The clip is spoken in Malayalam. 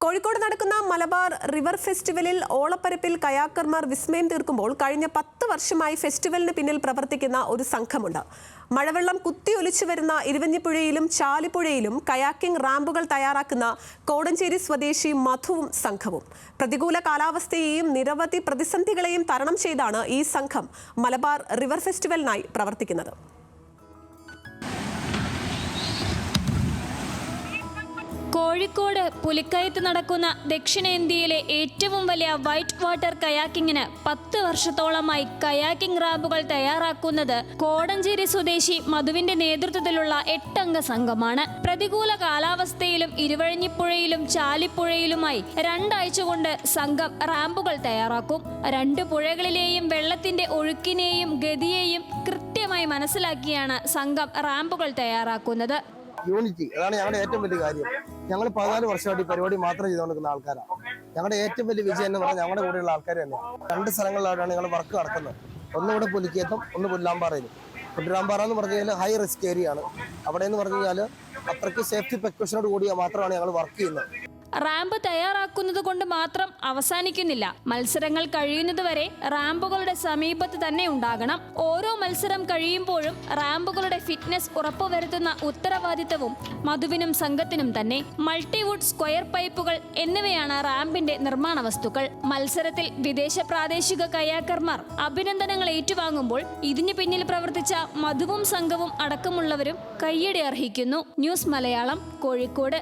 കോഴിക്കോട് നടക്കുന്ന മലബാർ റിവർ ഫെസ്റ്റിവലിൽ ഓളപ്പരപ്പിൽ കയാക്കർമാർ വിസ്മയം തീർക്കുമ്പോൾ കഴിഞ്ഞ 10 വർഷമായി ഫെസ്റ്റിവലിന് പിന്നിൽ പ്രവർത്തിക്കുന്ന ഒരു സംഘമുണ്ട്. മഴവെള്ളം കുത്തിയൊലിച്ചു വരുന്ന ഇരുവഞ്ഞിപ്പുഴയിലും ചാലിപ്പുഴയിലും കയാക്കിംഗ് റാമ്പുകൾ തയ്യാറാക്കുന്ന കോടഞ്ചേരി സ്വദേശി മധുവും സംഘവും. പ്രതികൂല കാലാവസ്ഥയെയും നിരവധി പ്രതിസന്ധികളെയും തരണം ചെയ്താണ് ഈ സംഘം മലബാർ റിവർ ഫെസ്റ്റിവലിനായി പ്രവർത്തിക്കുന്നത്. കോഴിക്കോട് പുലിക്കയത്ത് നടക്കുന്ന ദക്ഷിണേന്ത്യയിലെ ഏറ്റവും വലിയ വൈറ്റ് വാട്ടർ കയാക്കിങ്ങിന് 10 വർഷത്തോളമായി കയാക്കിംഗ് റാമ്പുകൾ തയ്യാറാക്കുന്നത് കോടഞ്ചേരി സ്വദേശി മധുവിന്റെ നേതൃത്വത്തിലുള്ള 8 അംഗ സംഘമാണ്. പ്രതികൂല കാലാവസ്ഥയിലും ഇരുവഴിഞ്ഞിപ്പുഴയിലും ചാലിപ്പുഴയിലുമായി 2 ആഴ്ച കൊണ്ട് സംഘം റാമ്പുകൾ തയ്യാറാക്കും. 2 പുഴകളിലെയും വെള്ളത്തിന്റെ ഒഴുക്കിനെയും ഗതിയെയും കൃത്യമായി മനസ്സിലാക്കിയാണ് സംഘം റാമ്പുകൾ തയ്യാറാക്കുന്നത്. യൂണിറ്റി, അതാണ് ഞങ്ങളുടെ ഏറ്റവും വലിയ കാര്യം. ഞങ്ങൾ 14 വർഷമായിട്ട് ഈ പരിപാടി മാത്രം ചെയ്തുകൊണ്ടിരിക്കുന്ന ആൾക്കാരാണ്. ഞങ്ങളുടെ ഏറ്റവും വലിയ വിജയം എന്ന് പറഞ്ഞാൽ ഞങ്ങളുടെ കൂടെയുള്ള ആൾക്കാർ തന്നെയാണ്. 2 സ്ഥലങ്ങളിലായിട്ടാണ് ഞങ്ങൾ വർക്ക് നടക്കുന്നത്. ഒന്ന് ഇവിടെ പുലിക്കയത്തും, ഒന്ന് പുല്ലാമ്പാറയിലും. പുല്ലാമ്പാറ എന്ന് പറഞ്ഞു കഴിഞ്ഞാൽ ഹൈ റിസ്ക് ഏരിയ ആണ്. അവിടെ എന്ന് പറഞ്ഞു കഴിഞ്ഞാൽ അത്രയ്ക്ക് സേഫ്റ്റി പ്രിക്കോഷനോട് കൂടിയ മാത്രമാണ് ഞങ്ങൾ വർക്ക് ചെയ്യുന്നത്. റാമ്പ് തയ്യാറാക്കുന്നത് കൊണ്ട് മാത്രം അവസാനിക്കുന്നില്ല. മത്സരങ്ങൾ കഴിയുന്നതുവരെ റാമ്പുകളുടെ സമീപത്ത് തന്നെ ഉണ്ടാകണം. ഓരോ മത്സരം കഴിയുമ്പോഴും റാമ്പുകളുടെ ഫിറ്റ്നസ് ഉറപ്പുവരുത്തുന്ന ഉത്തരവാദിത്തവും മധുവിനും സംഘത്തിനും തന്നെ. മൾട്ടിവുഡ്, സ്ക്വയർ പൈപ്പുകൾ എന്നിവയാണ് റാമ്പിന്റെ നിർമ്മാണ വസ്തുക്കൾ. മത്സരത്തിൽ വിദേശ പ്രാദേശിക കയാക്കർമാർ അഭിനന്ദനങ്ങൾ ഏറ്റുവാങ്ങുമ്പോൾ ഇതിനു പിന്നിൽ പ്രവർത്തിച്ച മധുവും സംഘവും അടക്കമുള്ളവരും കയ്യടി അർഹിക്കുന്നു. ന്യൂസ് മലയാളം, കോഴിക്കോട്.